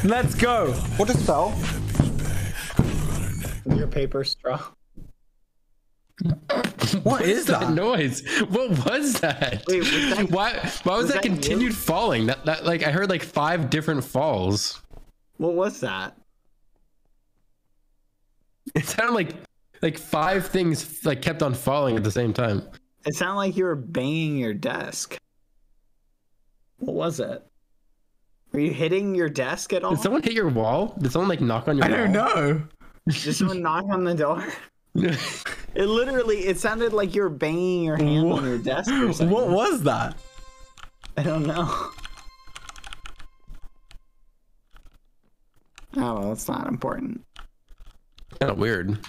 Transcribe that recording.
Let's go. What just fell? Your paper straw. What is that that? noise? What was that? Wait, was that- Why was that that you? continued falling? That like I heard like 5 different falls. What was that? It sounded like 5 things like kept on falling at the same time. It sounded like you were banging your desk. What was it? Were you hitting your desk at all? Did someone hit your wall? Did someone like knock on your I wall? don't know. Did someone knock on the door? It sounded like you were banging your hand on your desk or something. What was that? I don't know. Oh, well, that's not important. Kind of weird.